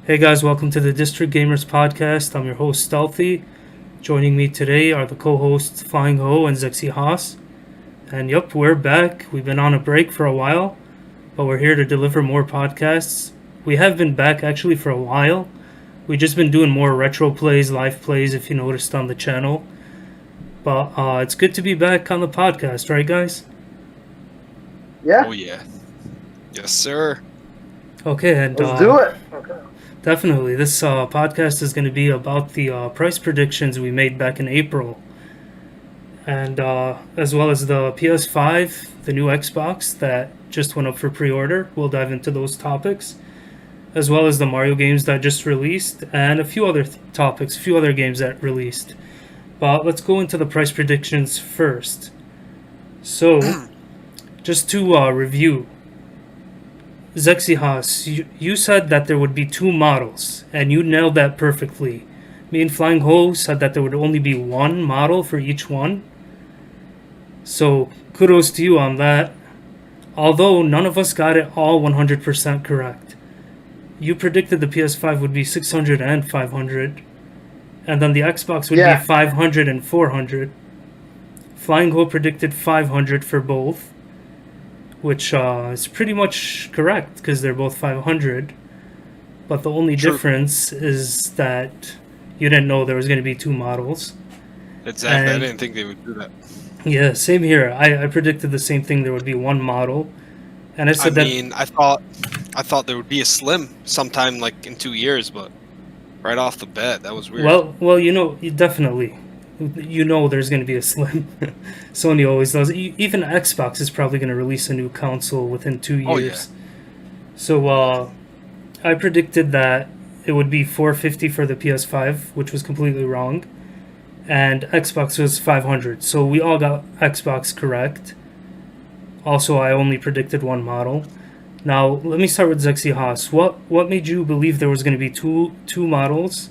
Hey guys, welcome to the District Gamers Podcast. I'm your host Stealthy. Joining me today are the co-hosts Flyinghoe and Zexyhass. And yup, we're back. We've been on a break for a while, but we're here to deliver more podcasts. We have been back actually for a while. We've just been doing more retro plays, live plays, if you noticed on the channel. But it's good to be back on the podcast, right guys? Yeah. Oh yeah. Yes, sir. Okay, and Let's do it. Okay. definitely, this podcast is going to be about the price predictions we made back in April. And as well as the PS5, the new Xbox that just went up for pre-order. We'll dive into those topics, as well as the Mario games that just released, and a few other topics, a few other games that released. But let's go into the price predictions first. So, just to review, Zexyhass, you said that there would be two models, and you nailed that perfectly. Me and Flying Ho said that there would only be one model for each one. So, kudos to you on that. Although none of us got it all 100% correct. You predicted the PS5 would be 600 and 500, and then the Xbox would be 500 and 400. Flying Ho predicted 500 for both, which is pretty much correct because they're both 500. But the only difference is that you didn't know there was going to be two models. Exactly. I didn't think they would do that. Yeah, same here. I predicted the same thing. There would be one model, and I said I thought there would be a Slim sometime like in 2 years, but right off the bat, that was weird. Well, definitely, there's going to be a Slim. Sony always does. Even Xbox is probably going to release a new console within 2 years. Oh, yeah. So I predicted that it would be 450 for the PS5, which was completely wrong, and Xbox was 500. So we all got Xbox correct. Also, I only predicted one model. Now, let me start with Zexyhass. What made you believe there was going to be two models,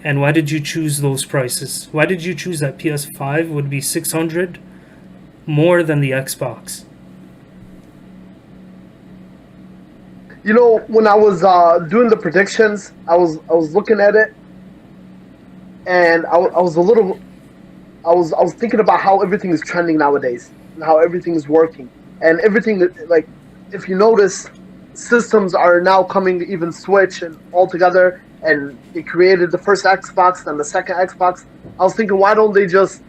and why did you choose those prices? Why did you choose that PS5 would be 600 more than the Xbox? You know, when I was doing the predictions, I was looking at it, and I was thinking about how everything is trending nowadays and how everything is working, and everything, like, if you notice, systems are now coming to even Switch and all together, and they created the first Xbox and the second Xbox. I was thinking, why don't they just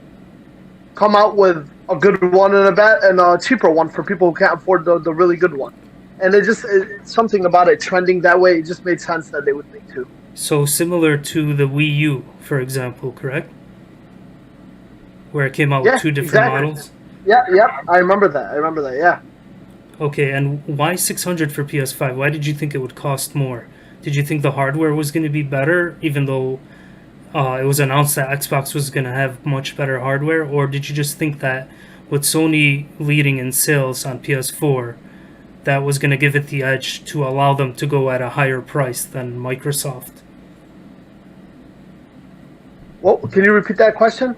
come out with a good one and a cheaper one for people who can't afford the really good one? And it's something about it trending that way. It just made sense that they would make two. So similar to the Wii U, for example, correct? Where it came out with two different models? Yeah, I remember that, yeah. Okay, and why 600 for PS5? Why did you think it would cost more? Did you think the hardware was going to be better, even though it was announced that Xbox was going to have much better hardware? Or did you just think that with Sony leading in sales on PS4, that was going to give it the edge to allow them to go at a higher price than Microsoft? Well, can you repeat that question?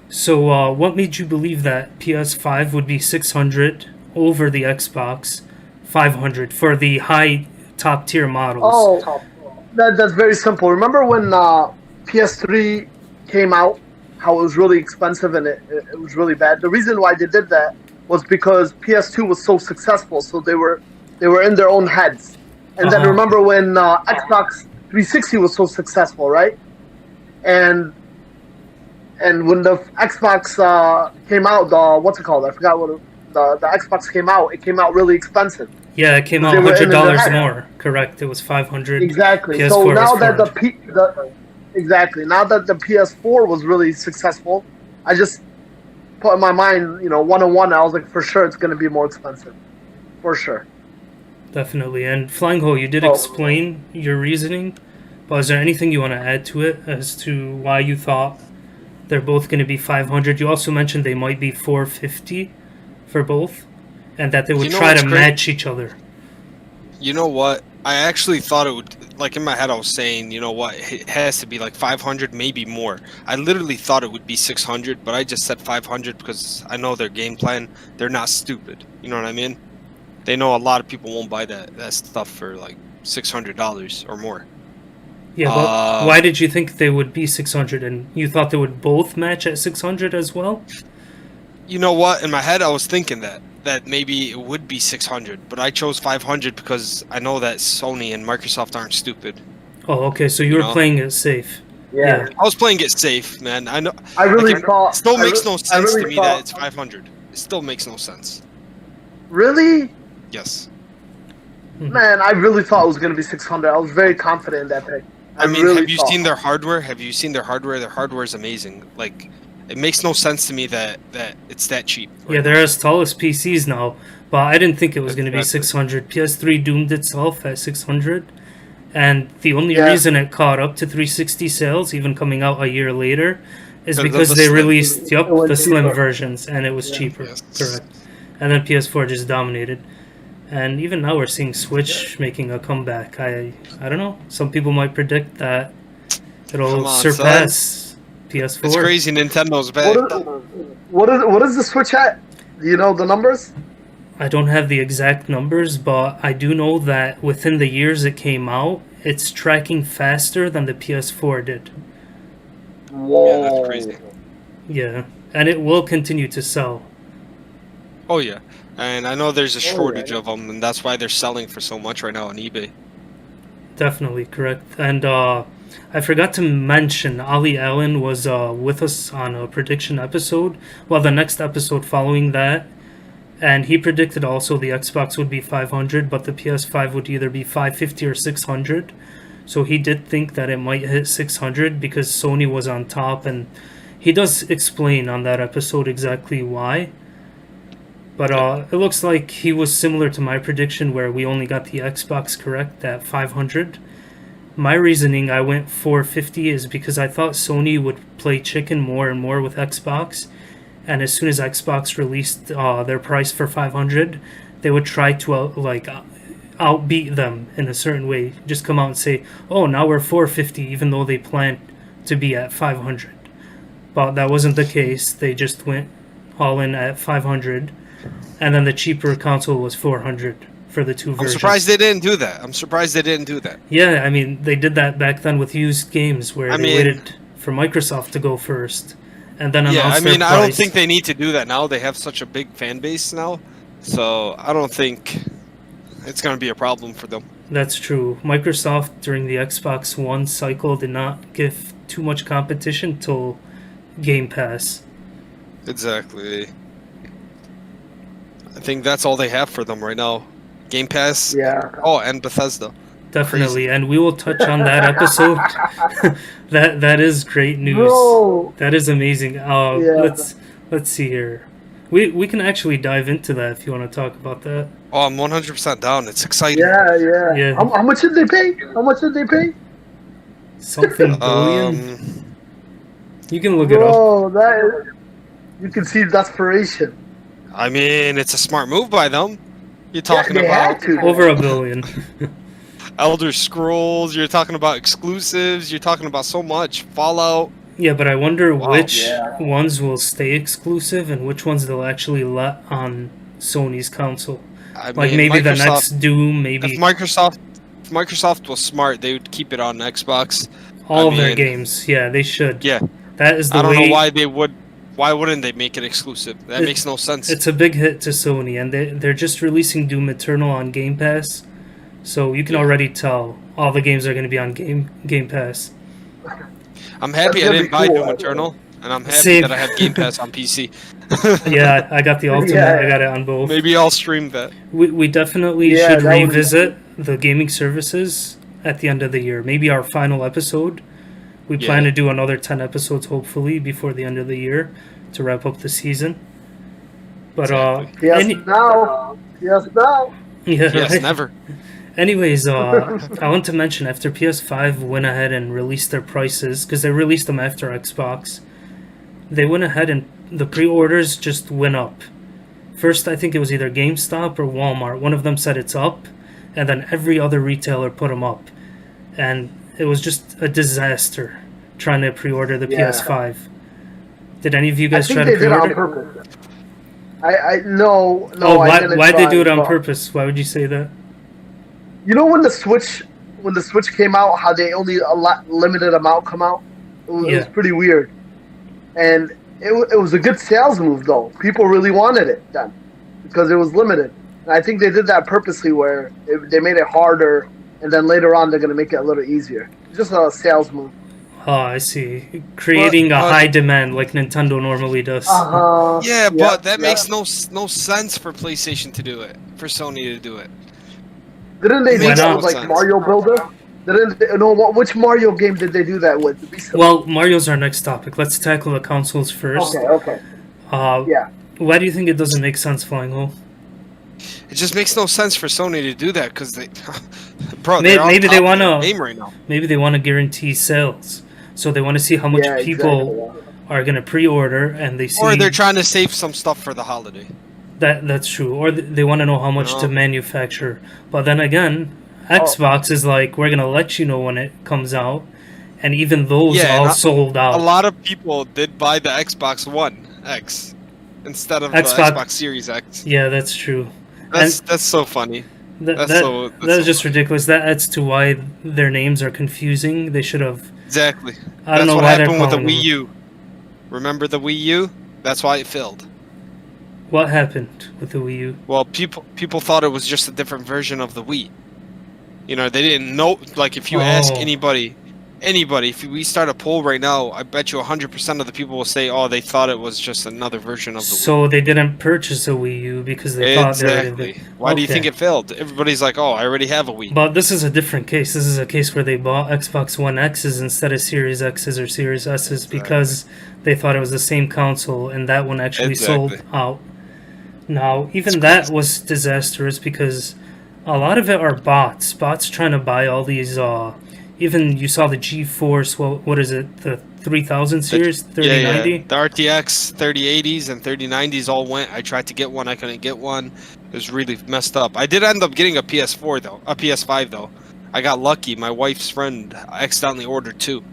So what made you believe that PS5 would be 600 over the Xbox 500 for the high top tier models? Oh, that's very simple. Remember when PS3 came out, how it was really expensive and it was really bad? The reason why they did that was because PS2 was so successful, so they were in their own heads. And then remember when Xbox 360 was so successful, right? And when the Xbox came out, what's it called? I forgot what the Xbox came out. It came out really expensive. Yeah, it came out $100 more. Correct. It was 500. Exactly. PS4 so now that now that the PS4 was really successful, I just put in my mind, 1-on-1. I was like, for sure, it's going to be more expensive, for sure. Definitely. And Flying Ho, you did explain your reasoning, but is there anything you want to add to it as to why you thought they're both going to be 500? You also mentioned they might be 450 for both, and that they would try to match each other. You know what? I actually thought it would, like in my head I was saying, you know what, it has to be like 500, maybe more. I literally thought it would be 600, but I just said 500 because I know their game plan. They're not stupid. You know what I mean? They know a lot of people won't buy that stuff for like $600 or more. Yeah, but why did you think they would be 600? And you thought they would both match at 600 as well? You know what? In my head, I was thinking that maybe it would be 600, but I chose 500 because I know that Sony and Microsoft aren't stupid. Oh, okay. So you were playing it safe. Yeah. I was playing it safe, man. I know. I really thought. It still makes no sense really to me thought- that it's 500. It still makes no sense. Really? Yes. Man, I really thought it was going to be 600. I was very confident in that pick. I mean, really have you thought. seen their hardware? Have you seen their hardware? Their hardware is amazing. Like, it makes no sense to me that it's that cheap. Yeah, they're as tall as PCs now, but I didn't think it was going to be Exactly. 600. PS3 doomed itself at 600, and the only Yeah. reason it caught up to 360 sales, even coming out a year later, is Because of because the they slim. released It was the slim cheaper. versions, and it was cheaper. Yes. Correct. And then PS4 just dominated. And even now we're seeing Switch making a comeback. I don't know. Some people might predict that it'll Come on, surpass PS4. It's crazy. Nintendo's back. What is the Switch at? Do you know the numbers? I don't have the exact numbers, but I do know that within the years it came out, it's tracking faster than the PS4 did. Whoa. Yeah, that's crazy. Yeah, and it will continue to sell. Oh yeah, and I know there's a shortage of them, and that's why they're selling for so much right now on eBay. Definitely correct. And I forgot to mention, Ali Allen was with us on a prediction episode. Well, the next episode following that. And he predicted also the Xbox would be 500, but the PS5 would either be 550 or 600. So he did think that it might hit 600 because Sony was on top. And he does explain on that episode exactly why. But it looks like he was similar to my prediction where we only got the Xbox correct at 500. My reasoning I went 450 is because I thought Sony would play chicken more and more with Xbox. And as soon as Xbox released their price for 500, they would try to outbeat them in a certain way. Just come out and say, oh, now we're 450, even though they planned to be at 500. But that wasn't the case. They just went all in at 500. And then the cheaper console was 400 for the two versions. I'm surprised they didn't do that. Yeah, I mean, they did that back then with used games where they waited for Microsoft to go first. And then announce their price. I don't think they need to do that now. They have such a big fan base now. So I don't think it's going to be a problem for them. That's true. Microsoft, during the Xbox One cycle, did not give too much competition till Game Pass. Exactly. I think that's all they have for them right now. Game Pass. Yeah. Oh, and Bethesda. Definitely, Crazy. and we will touch on that episode. that is great news. Bro. That is amazing. Let's see here. We can actually dive into that if you want to talk about that. Oh, I'm 100% down. It's exciting. Yeah. How much did they pay? Something billion. You can look Bro, you can see desperation. I mean, it's a smart move by them. You're talking they about had to. it up. Over $1 billion. Elder Scrolls. You're talking about exclusives. You're talking about so much. Fallout. Yeah, but I wonder which Yeah. ones will stay exclusive and which ones they'll actually let on Sony's console. I Like mean, maybe the Microsoft- next Doom, maybe If Microsoft was smart, they would keep it on Xbox. all I of their mean, games. Yeah, they should. Yeah. That is the I don't way. know why they would. Why wouldn't they make it exclusive? That makes no sense. It's a big hit to Sony, and they're just releasing Doom Eternal on Game Pass, so you can already tell all the games are going to be on Game Pass. I'm happy That's I didn't gonna be buy cool. Doom Eternal, and I'm happy Same. that I have Game Pass on PC. Yeah, I got the Ultimate. Yeah. I got it on both. Maybe I'll stream that. We definitely Yeah, should that would be- revisit the gaming services at the end of the year. Maybe our final episode. We plan to do another 10 episodes, hopefully, before the end of the year to wrap up the season. But Exactly. Yes, now. yeah, Yes, right. never. Anyways, I want to mention after PS5 went ahead and released their prices, because they released them after Xbox, they went ahead and the pre-orders just went up. First, I think it was either GameStop or Walmart. One of them said it's up, and then every other retailer put them up. And it was just a disaster trying to pre-order the Yeah. PS5. Did any of you I guys think try they to did it on pre-order? purpose. No. Oh, I why didn't they try, do it on but- purpose? Why would you say that? You know when the Switch came out, how they only a lot limited amount come out. It was pretty weird, and it was a good sales move though. People really wanted it then because it was limited. And I think they did that purposely, where they made it harder, and then later on they're gonna make it a little easier. Just a sales move. Oh, I see. Creating a high demand like Nintendo normally does. Yeah, but that makes no sense for PlayStation to do it. For Sony to do it. Didn't they do that with like sense. Mario Builder? Which Mario game did they do that with? Well, Mario's our next topic. Let's tackle the consoles first. Okay. Yeah. Why do you think it doesn't make sense, Flyinghoe? It just makes no sense for Sony to do that because they, bro, maybe they want to game right now. Maybe they want to guarantee sales, so they want to see how much people are going to pre-order, and they see. Or they're trying to save some stuff for the holiday. That's true. Or they want to know how much to manufacture. But then again, Xbox is like, we're going to let you know when it comes out, and even those all sold out. A lot of people did buy the Xbox One X instead of the Xbox Series X. Yeah, that's true. That's so funny. That's just ridiculous. That adds to why their names are confusing. They should have. Exactly. I don't know what why happened with the them. Wii U. Remember the Wii U? That's why it failed. What happened with the Wii U? Well, people thought it was just a different version of the Wii. You know, they didn't know. Like, if you ask anybody, if we start a poll right now, I bet you 100% of the people will say, "Oh, they thought it was just another version of the Wii." So they didn't purchase a Wii U because they thought exactly. Why do you think it failed? Everybody's like, "Oh, I already have a Wii." But this is a different case. This is a case where they bought Xbox One X's instead of Series X's or Series S's because they thought it was the same console, and that one actually sold out. Now, even that was disastrous because a lot of it are bots trying to buy all these. Even you saw the GeForce, what is it, the 3000 series, 3090? Yeah. The RTX 3080s and 3090s all went. I tried to get one, I couldn't get one. It was really messed up. I did end up getting a PS4 though, a PS5 though. I got lucky. My wife's friend accidentally ordered two.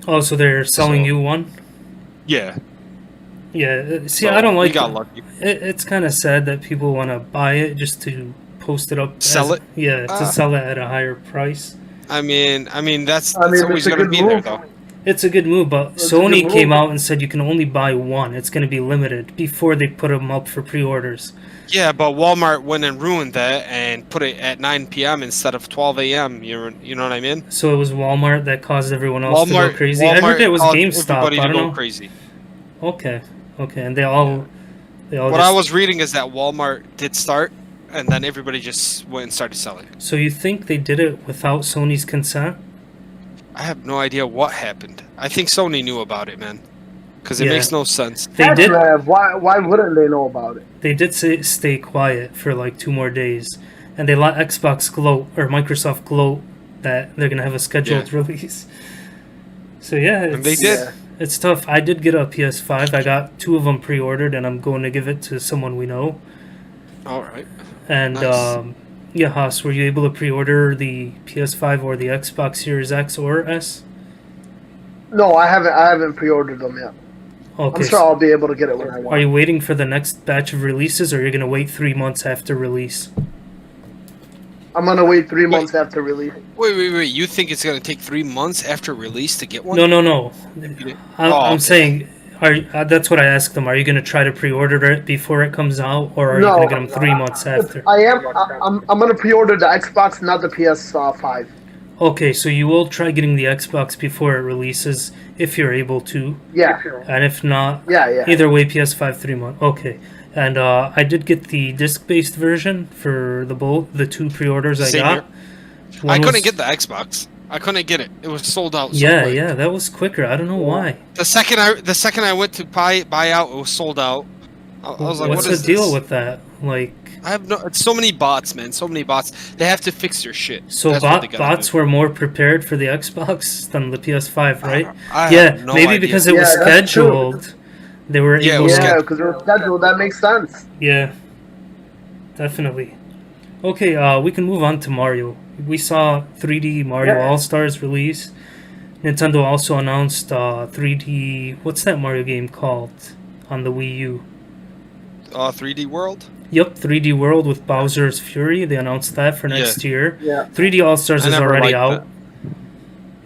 Oh, so they're selling you one? Yeah. Yeah, see, I don't like we got lucky. It's kind of sad that people want to buy it just to post it up. Sell it? Yeah, to sell it at a higher price. I mean, that's always going to be there, though. It's a good move, but Sony came out and said you can only buy one. It's going to be limited before they put them up for pre-orders. Yeah, but Walmart went and ruined that and put it at 9 p.m. instead of 12 a.m. You know what I mean? So it was Walmart that caused everyone else to go crazy? I heard it was GameStop. I don't know. Crazy. Okay, and they all what I was reading is that Walmart did start, and then everybody just went and started selling. So you think they did it without Sony's consent? I have no idea what happened. I think Sony knew about it, man. Because it makes no sense. They did. Why wouldn't they know about it? They did stay quiet for like 2 more days, and they let Xbox gloat or Microsoft gloat that they're gonna have a scheduled release. So and they did. It's tough. I did get a PS5. I got 2 of them pre-ordered, and I'm going to give it to someone we know. All right. And nice. Haas, were you able to pre-order the PS5 or the Xbox Series X or S? No, I haven't pre-ordered them yet. Okay, I'm sure I'll be able to get it when I want. Are you waiting for the next batch of releases, or you're going to wait 3 months after release? I'm going to wait 3 months after release. Wait. You think it's going to take 3 months after release to get one? No. I'm saying, that's what I asked them. Are you going to try to pre-order it before it comes out, or are you going to get them 3 months after? I'm going to pre-order the Xbox, not the PS5. Okay, so you will try getting the Xbox before it releases, if you're able to. Yeah. And if not, yeah. Either way, PS5 3 months. Okay. And I did get the disc-based version for the 2 pre-orders I got. I couldn't get the Xbox. I couldn't get it. It was sold out. Yeah, that was quicker. I don't know why. The second I went to buy out, it was sold out. I was like, what's what is the deal this? with that? Like, I have it's so many bots, man. So many bots. They have to fix their shit. So bots were more prepared for the Xbox than the PS5, right? I have no maybe idea. because it was scheduled. They were able because it was scheduled. That makes sense. Yeah, definitely. Okay, we can move on to Mario. We saw 3D Mario All-Stars release. Nintendo also announced 3D... What's that Mario game called on the Wii U? 3D World? Yep, 3D World with Bowser's Fury. They announced that for next year. Yeah. 3D All Stars I is never already liked out.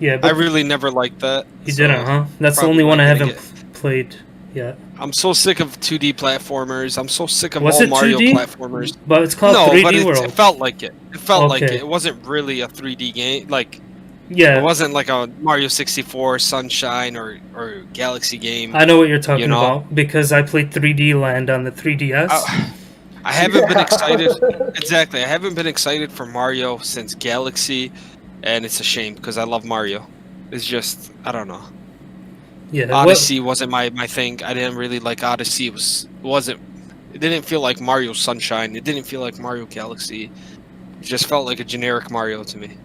Yeah, I but really never liked that. you so didn't, huh? That's the probably only one not I gonna haven't played yet. I'm so sick of 2D platformers. I'm so sick of Was all it Mario 2D? platformers. But it's called No, 3D but World. it felt like it. It felt like Okay. it. It wasn't really a 3D game. Like, Yeah, it wasn't like a Mario 64, Sunshine, or Galaxy game. I know what you're talking You know? about because I played 3D Land on the 3DS. I haven't been Yeah. excited. Exactly. I haven't been excited for Mario since Galaxy, and it's a shame because I love Mario. It's just, I don't know. Yeah, Odyssey wasn't my thing. I didn't really like Odyssey. It didn't feel like Mario Sunshine. It didn't feel like Mario Galaxy. It just felt like a generic Mario to me.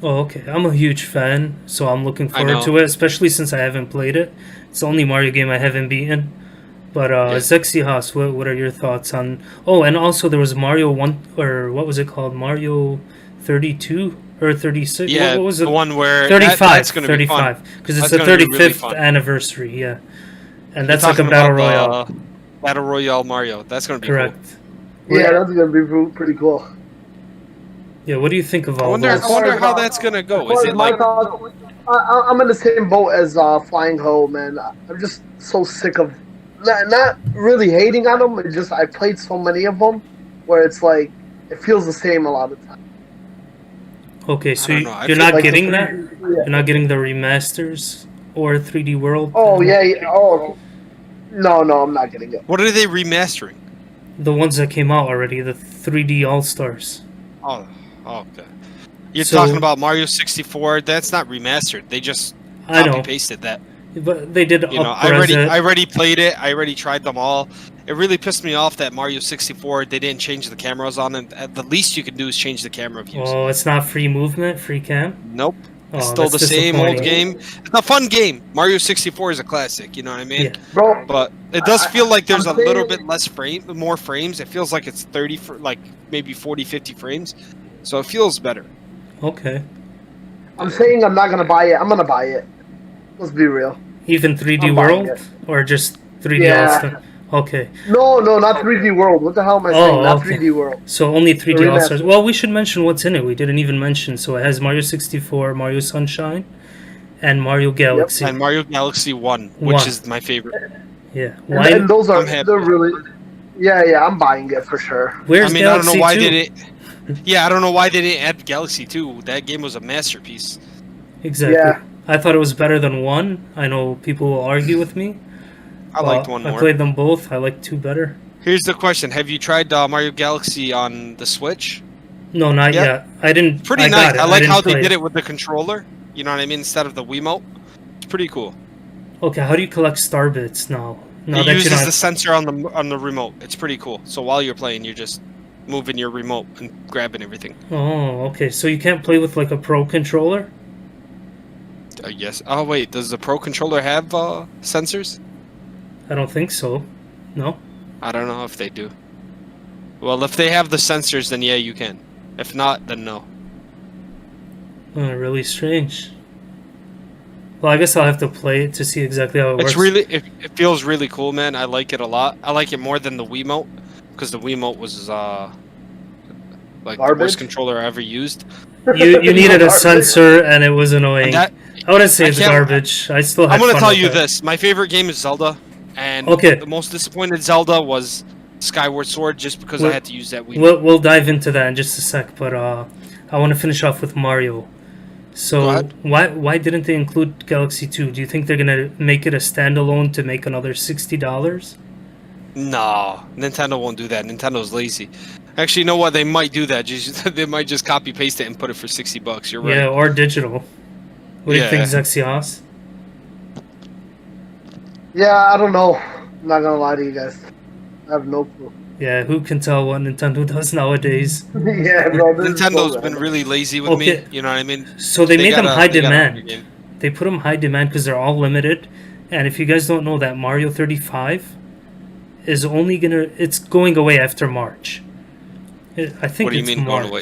Oh, okay. I'm a huge fan, so I'm looking I forward know. to it, especially since I haven't played it. It's the only Mario game I haven't beaten. But Yeah. Zexyhass, what are your thoughts on? Oh, and also there was Mario 1, or what was it called? Mario 32 or 36? Yeah, what was the it? one where 35. that's gonna be fun. 35. Because it's That's the gonna be really 35th fun. anniversary, yeah. And You're that's like a talking battle about royale. the, Battle Royale Mario. That's gonna be Correct. Yeah, that's gonna be pretty cool. Yeah, what do you think of cool. I all wonder those? how that's gonna go. As Is far it as my like thoughts, I'm in the same boat as Flyinghoe, man. I'm just so sick of not really hating on them. It's just I played so many of them where it's like it feels the same a lot of times. Okay, so don't know, I you're feel not Like getting the- that? Yeah. You're not getting the remasters or 3D World? Oh yeah. Oh no, I'm not getting it. what are they remastering? The ones that came out already, the 3D All Stars. Oh, okay. You're So- talking about Mario 64. That's not remastered. They just I know, copy pasted that. but they did You know, up-res it. I already played it. I already tried them all. It really pissed me off that Mario 64 they didn't change the cameras on it. The least you can do is change the camera views. Oh, it's not free movement, free cam? Nope. It's Oh, still the that's same old disappointing. game. It's a fun game. Mario 64 is a classic. You know what I mean? Yeah. Bro, But it does feel like there's I'm a little saying- bit less more frames. It feels like it's 30 for like maybe 40, 50 frames. So it feels better. Okay. I'm saying I'm not gonna buy it. I'm gonna buy it. Let's be real. Even 3D I'm buying World? it. Or just 3D Yeah. All Stars? Okay. No, not 3D World. What the hell am I Oh, saying? Not okay. 3D World. So only 3D All Remaster. Stars. Well, we should mention what's in it. We didn't even mention. So it has Mario 64, Mario Sunshine, and Mario Galaxy. And Mario Galaxy 1, which One. is my favorite. Yeah. And, Why? and those are I'm happy. they're really. Yeah, I'm buying it for sure. Where's I mean, Galaxy I don't know why 2? they didn't. Yeah, I don't know why they didn't add Galaxy 2. That game was a masterpiece. Exactly. Yeah. I thought it was better than 1. I know people will argue with me. I liked one I more. played them both. I like 2 better. Here's the question: have you tried Mario Galaxy on the Switch? No, not Yeah. yet. I didn't. Pretty I nice. got it. I like didn't how they play did it with the controller. You know what I mean? Instead of the Wiimote. It's pretty cool. Okay, how do you collect star bits now? Now It that you uses don't the have- sensor on the remote. It's pretty cool. So while you're playing, you're just moving your remote and grabbing everything. Oh, okay. So you can't play with like a pro controller? Yes. Oh wait, does the Pro controller have sensors? I don't think so. No. I don't know if they do. Well, if they have the sensors, then yeah, you can. If not, then no. Oh, really strange. Well, I guess I'll have to play it to see exactly how it works. It's really, it feels really cool, man. I like it a lot. I like it more than the Wiimote, because the Wiimote was like the Garbage? worst controller I ever used. You needed a Garbage. sensor, and it was annoying. And that, I wouldn't say I it's can't- garbage. I still had I'm gonna fun tell with you it. this: my favorite game is Zelda, and Okay. the most disappointed Zelda was Skyward Sword, just because Well- I had to use that Wiimote. We'll dive into that in just a sec, but I want to finish off with Mario. Go So ahead. why didn't they include Galaxy 2? Do you think they're gonna make it a standalone to make another $60? No, Nintendo won't do that. Nintendo's lazy. Actually, you know what? They might do that. They might just copy paste it and put it for $60. You're right. Yeah, or digital. What do you think, Yeah. Zexyhass? Yeah, I don't know. I'm not gonna lie to you guys. I have no clue. Yeah, who can tell what Nintendo does nowadays? Yeah, bro. this is so Nintendo's been random. really lazy with Okay. me. You know what I mean? So they made them high they gotta up your demand. game. They put them high demand because they're all limited. And if you guys don't know that Mario 35 is only it's going away after March. I think What do you it's mean going March. away?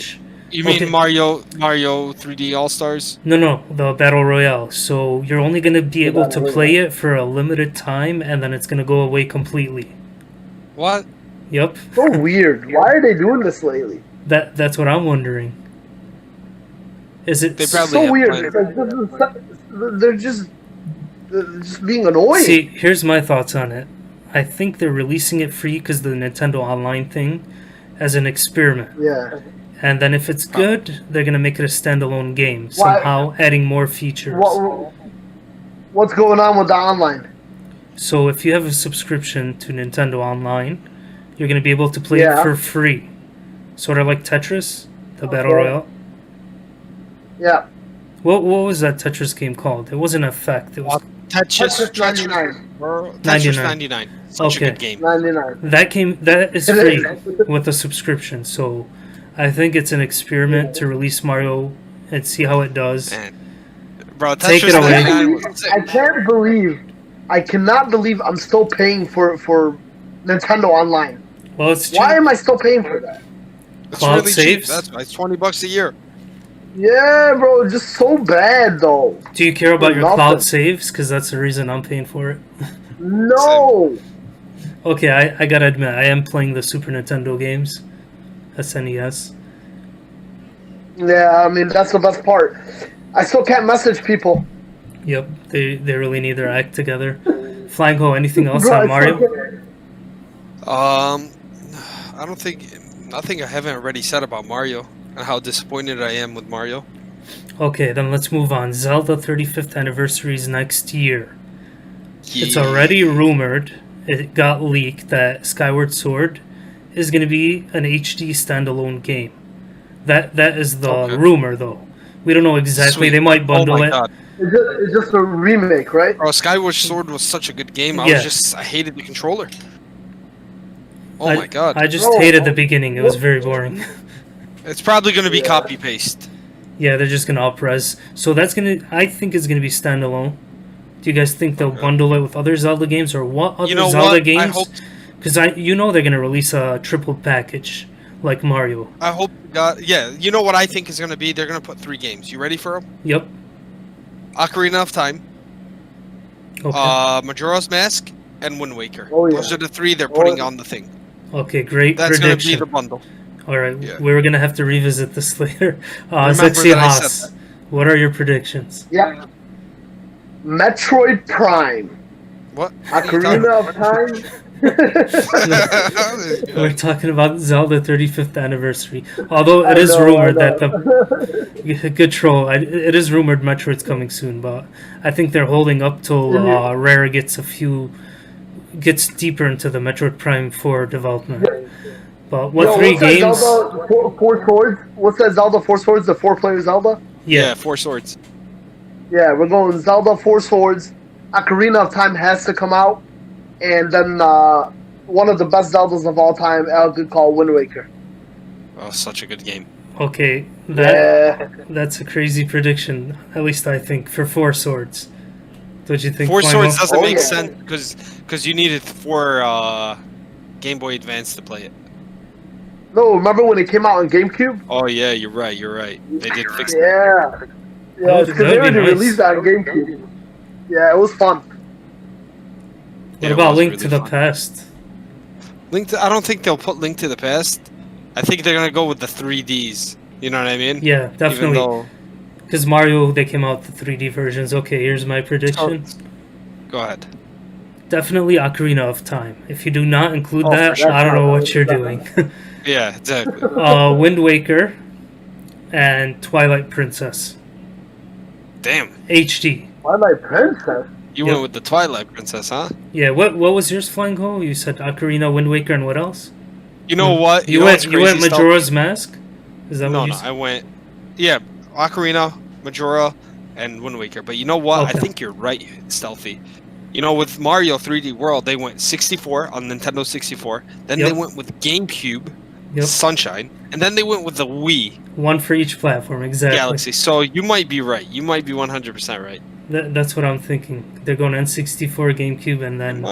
You mean Okay. Mario 3D All Stars? No, the Battle Royale. So you're only going to be able to Battle play it for a limited time and then it's going to go away completely. What? Yep. So weird. Why are they doing this lately? That's what I'm wondering. Is it They probably So have weird. planned- It's like, they're just being annoying. See, here's my thoughts on it. I think they're releasing it free because the Nintendo Online thing as an experiment. Yeah. And then if it's good, they're going to make it a standalone game, Why- somehow adding more features. What's going on with the online? So if you have a subscription to Nintendo Online, you're going to be able to play Yeah. it for free. Sort of like Tetris, the Battle Okay. Royale. Yeah. What was that Tetris game called? It wasn't Effect. It was Tetris Tetris 99. Tetris 99. Such Okay. a good game. 99. that is It free is. with a subscription. So I think it's an experiment to release Mario and see how it does. Man. Bro, Take Tetris it away. 99 was sick. I cannot believe I'm still paying for Nintendo Online. Well, it's Why cheap. am I still paying for that? It's Cloud really cheap. saves? That's why it's $20 a year. Yeah, bro, it's just so bad though. Do you care about your Nothing. cloud saves? Because that's the reason I'm paying for it. No. Okay, I gotta admit, I am playing the Super Nintendo games, SNES. Yeah, I mean that's the best part. I still can't message people. Yep, they really need their act together. Flyinghoe, anything else Bro, I on still Mario? can't- I don't think nothing I haven't already said about Mario and how disappointed I am with Mario. Okay, then let's move on. Zelda 35th anniversary is next year. It's Yeah. already rumored, it got leaked, that Skyward Sword is going to be an HD standalone game. That is the Okay. rumor, though. We don't know exactly. Sweet. They might bundle oh my it. God. It's just a remake, right? Bro, Skyward Sword was such a good game. Yeah. I hated the controller. Oh I, my God. I just No. hated the beginning. It was very boring. It's probably going to be Yeah. copy paste. Yeah, they're just gonna up-res. So that's gonna. I think it's gonna be standalone. Do you guys think they'll Okay. bundle it with other Zelda games, or what other You know Zelda what? I games? hope Because they're gonna release a triple package like Mario. God. Yeah, you know what I think is going to be? They're going to put 3 games. You ready for them? Yep. Ocarina of Time, Okay. Majora's Mask, and Wind Waker. Oh, yeah. Those are the 3 they're putting Oh. on the thing. Okay. Great That's going to be prediction. the bundle. All right. Yeah. We're gonna have to revisit this later. Remember that I Zexyhass, said what are your predictions? Yeah. Metroid Prime. What? Ocarina of Time. We're talking about Zelda 35th anniversary. Although it I is know, rumored I that know. the good troll. It is rumored Metroid's coming soon, but I think they're holding up till Rare gets deeper into the Metroid Prime 4 development. But what Yo, 3 what's that games? Zelda Four Swords? What's that Zelda Four Swords? The 4-player Zelda? Yeah, Yeah, 4 swords. Yeah, we're going Zelda Four Swords. Ocarina of Time has to come out, and then one of the best Zeldas of all time, called Wind Waker. Oh, such a good game. okay, that's a crazy prediction. At least I think for 4 Swords. Don't you think? 4 Flymo? swords doesn't Oh, make yeah. sense because you needed 4 Game Boy Advance to play it. No, remember when it came out on GameCube? Oh yeah, you're right. You're right. They did fix it. Yeah. Yeah, because That'd they be already nice. released that on GameCube. Yeah, it was fun. What Yeah, it about was Link really to the fun. Past? I don't think they'll put Link to the Past. I think they're gonna go with the 3Ds. You know what I mean? Yeah, Even definitely. though, Because Mario, they came out the 3D versions. Okay, here's my prediction. go ahead. Definitely Ocarina of Time. If you do not include Oh, for that, sure. I don't know what you're doing. Yeah, exactly. Wind Waker and Twilight Princess. Damn, HD. Twilight Princess? you Yep. went with the Twilight Princess, huh? Yeah, what was yours, Flyinghoe? You said Ocarina, Wind Waker, and what else? You know what? You know went what's you went crazy, Majora's Mask? Is that No, what you no, said? I went. Yeah, Ocarina, Majora, and Wind Waker. But you know what? Okay. I think you're right, Stealthy. You know, with Mario 3D World, they went 64 on Nintendo 64. Then Yep. they went with GameCube, Yep. Sunshine, and then they went with the Wii One for each platform, exactly. Galaxy. So you might be right. You might be 100% right. That's what I'm thinking. They're going N64, GameCube, and then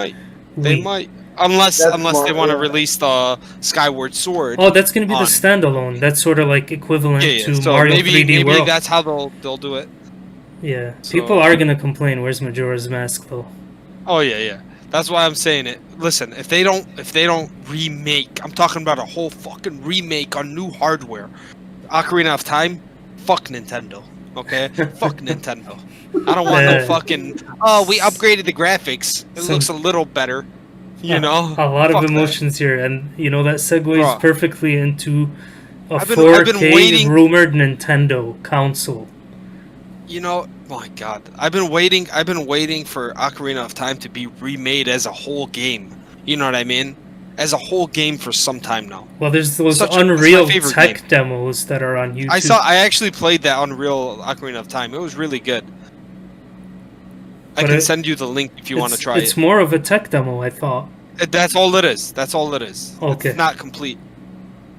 They Wii. might. Unless That's they smart, want to yeah. release the Skyward Sword. Oh, that's going to be the on- standalone. That's sort of like equivalent yeah, yeah. to So Mario maybe 3D maybe World. that's how they'll do it. Yeah, So- people are going to complain. Where's Majora's Mask, though? Oh yeah, yeah. That's why I'm saying it. Listen, if they don't remake, I'm talking about a whole fucking remake on new hardware. Ocarina of Time, fuck Nintendo. Okay? Fuck Nintendo. I don't want no fucking. Oh, we upgraded the graphics. It looks a little better. You know, a lot of Fuck emotions here, and you know that segues Bruh. perfectly into a I've been 4K waiting- rumored Nintendo console. You know, my God, I've been waiting for Ocarina of Time to be remade as a whole game. You know what I mean? As a whole game for some time now. Well, there's those That's my Unreal favorite tech game. demos that are on YouTube. I actually played that Unreal Ocarina of Time. It was really good. I But can send you the link if you want to try It's it. more of a tech demo, I thought. That's all it is. That's all it is. Okay. It's not complete,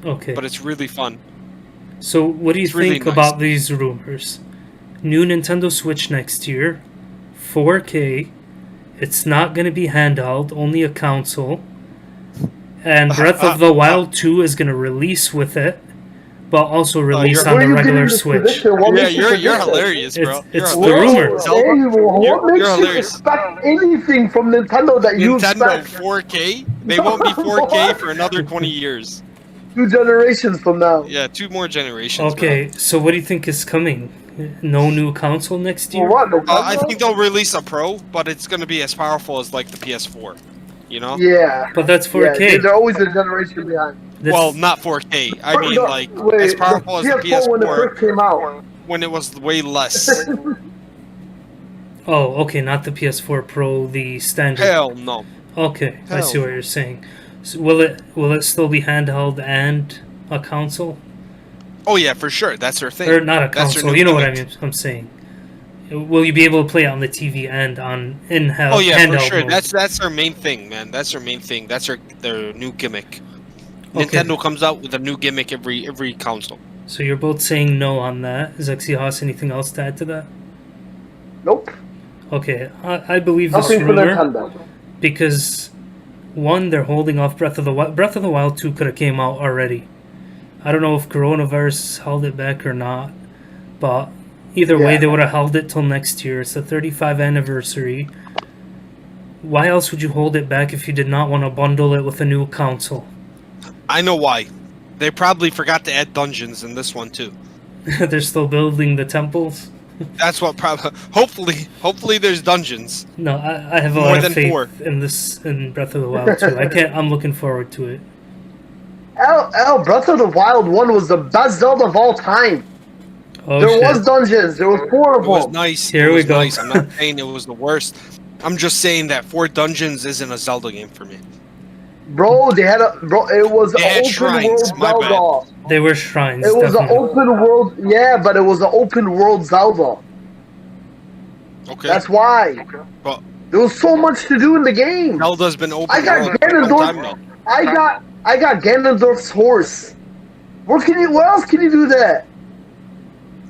Okay. but it's really fun. So, what do you It's really think nice. about these rumors? New Nintendo Switch next year, 4K. It's not going to be handheld, only a console. And Breath of the Wild 2 is going to release with it, but also release you're- on Where the are you getting regular this Switch. prediction? What Yeah, makes you you're predict that? hilarious, bro. It's You're the hilarious. rumor. Zelda, Hey, what you're makes you hilarious. expect anything from Nintendo that you Nintendo expect 4K? They won't be 4K for another 20 years. 2 generations from now? Yeah, 2 more generations. Okay, so what do you think is coming? No new console next For year? what? Bro. I Nintendo? think they'll release a Pro, but it's going to be as powerful as like the PS4. You know? Yeah. But that's Yeah, 4K. they're always a generation behind. That's- Well, not 4K. I mean, No, like wait, as powerful as the PS4 when it PS4 first came out. when it was way less. Oh, okay, not the PS4 Pro, the standard. Hell no. Okay, I see Hell. what you're saying. So will it still be handheld and a console? Oh yeah, for sure. That's their thing. Or not a That's their console, new you know what I gimmick. mean, I'm saying. Will you be able to play it on the TV and on in-house Oh yeah, for handheld sure. mode? That's their main thing, man. That's their main thing. That's their new gimmick. Okay. Nintendo comes out with a new gimmick every console. So you're both saying no on that. Zexyhass, anything else to add to that? Nope. Okay, I believe this Nothing for rumor Nintendo. because one, they're holding off Breath of the Wild. Breath of the Wild 2 could have came out already. I don't know if coronavirus held it back or not, but either way, Yeah. they would have held it till next year. It's the 35th anniversary. Why else would you hold it back if you did not want to bundle it with a new console? I know why. They probably forgot to add dungeons in this one too. They're still building the temples. That's what probably. Hopefully there's dungeons. No, I have a More lot of than faith 4. in Breath of the Wild 2. I'm looking forward to it. Breath of the Wild 1 was the best Zelda of all time. Oh, There shit. was dungeons. There was It portable. was nice. Here it we was go. Nice. I'm not saying it was the worst. I'm just saying that 4 dungeons isn't a Zelda game for me. Bro, it was They an had open shrines, world my bad. Zelda. They were shrines, It was an definitely. open world, yeah, but it was an open world Zelda. Okay. That's why. But There was so much to do in the game. Zelda's been open I got world for a long time now. Ganondorf. I got Ganondorf's horse. Where else can you do that?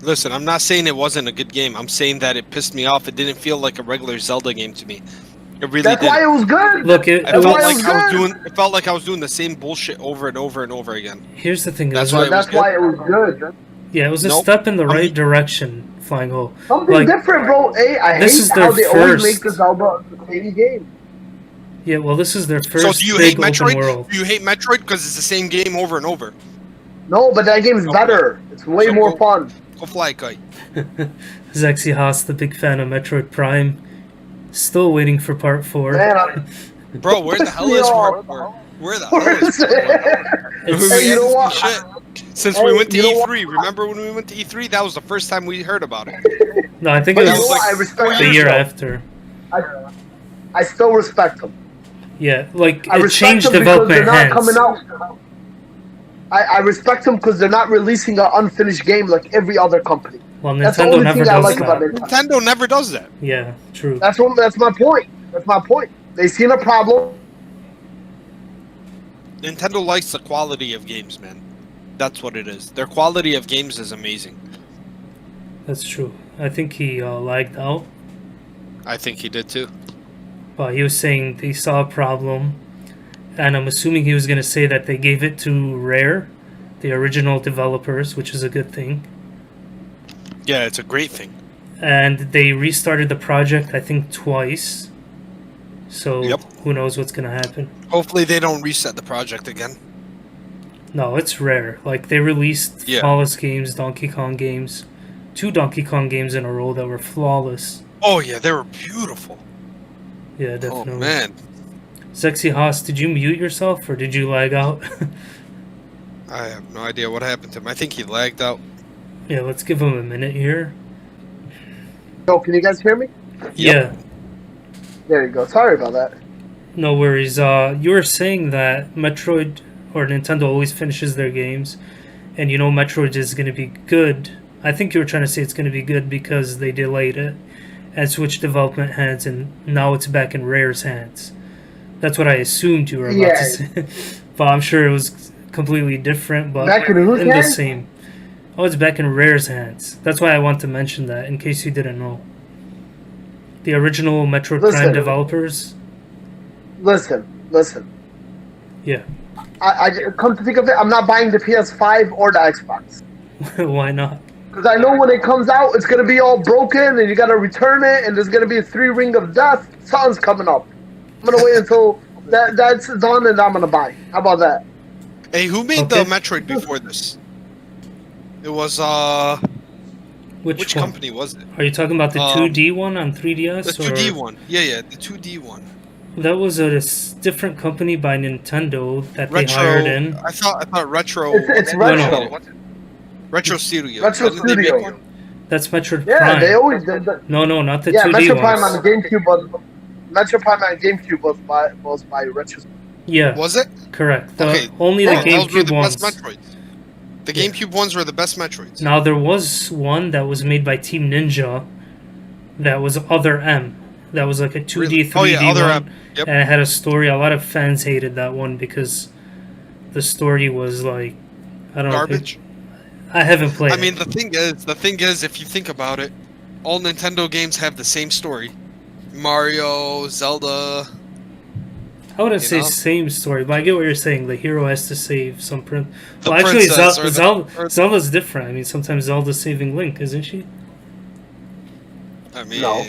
Listen, I'm not saying it wasn't a good game. I'm saying that it pissed me off. It didn't feel like a regular Zelda game to me. It really That's didn't. why it was good. Look, it I That's felt why it like was I was good. doing. It felt like I was doing the same bullshit over and over and over again. here's the thing. That's it was why a- it was That's why it was good. yeah, it was a Nope. step in the I right mean- direction, Flyinghoe. Something Like, different, bro. Hey, I this hate is how their they always first- make the Zelda the same game. Yeah, well, this is their So first do you hate big open Metroid? world. Do you hate Metroid because it's the same game over and over? No, but that game's better. It's way So more go- fun. Go fly kite. Zexyhass, the big fan of Metroid Prime, still waiting for part 4. Man, Bro, where the Pissed hell me is off. Part 4? Where the hell is Part 4? It's- Hey, you know what? Shit. Since Hey, we went to you know E3, remember when we went to E3? That was the first time we heard about it. No, I think But it you know was what? I like respect the it. year after. I still respect them. Yeah, like, I it respect changed them because they're development not hands. coming out. I respect them because they're not releasing an unfinished game like every other company. Well, That's the Nintendo only never thing I does like about that. Nintendo. Nintendo never does that. Yeah, true. That's my point. That's my point. They seen a problem. Nintendo likes the quality of games, man. That's what it is. Their quality of games is amazing. That's true. I think he lagged out, I think he did too. but he was saying they saw a problem, and I'm assuming he was going to say that they gave it to Rare, the original developers, which is a good thing. Yeah, it's a great thing. And they restarted the project, I think, twice. So Yep. who knows what's gonna happen? Hopefully they don't reset the project again. No, it's rare. Like they released Yeah. flawless games, Donkey Kong games, 2 Donkey Kong games in a row that were flawless. Oh yeah, they were beautiful. Yeah, definitely. Oh man, Zexyhass, did you mute yourself or did you lag out? I have no idea what happened to him. I think he lagged out. Yeah, let's give him a minute here. Yo, can you guys hear me? Yeah, There you go. Sorry about that. no worries. You were saying that Metroid or Nintendo always finishes their games, and you know Metroid is going to be good. I think you were trying to say it's going to be good because they delayed it and switched development hands, and now it's back in Rare's hands. That's what I assumed you were about to say. But I'm sure it was completely different, but Back in whose the hands? same. Oh, it's back in Rare's hands. That's why I want to mention that, in case you didn't know. The original Metroid Prime Listen. developers. Listen. Yeah. I come to think of it, I'm not buying the PS5 or the Xbox. Why not? Because I know when it comes out, it's going to be all broken, and you got to return it, and there's going to be a 3 ring of death. Something's coming up. I'm going to wait until that's done, and I'm going to buy. How about that? Hey, who made Okay. the Metroid before this? It was which one? company was it? Are you talking about the Um, 2D one on 3DS? The 2D or- one. Yeah, the 2D one. That was a different company by Nintendo that they Retro. hired in. I thought Retro. It's No, Retro. no. Retro Studio. Retro Didn't they make Studio. one? That's Metroid Yeah, Prime. they always did that. No, not the Yeah, 2D Metro ones. Prime on the GameCube Metro Prime on GameCube was by Retro. Yeah, Was it? correct. Okay. Only the Oh, those were GameCube the ones. best Metroids. The Yeah. GameCube ones were the best Metroids. Now there was one that was made by Team Ninja. That was Other M. That was like a 2D, 3D Oh yeah, Other one, M. Yep. and it had a story. A lot of fans hated that one because the story was like, I don't know. Garbage. I haven't played. I mean, the thing is, if you think about it, all Nintendo games have the same story. Mario, Zelda. I wouldn't you say know? same story, but I get what you're saying. The hero has to save some prince. The Well, actually, princess or the- or- Zelda's different. I mean, sometimes Zelda's saving Link, isn't she? I mean, No.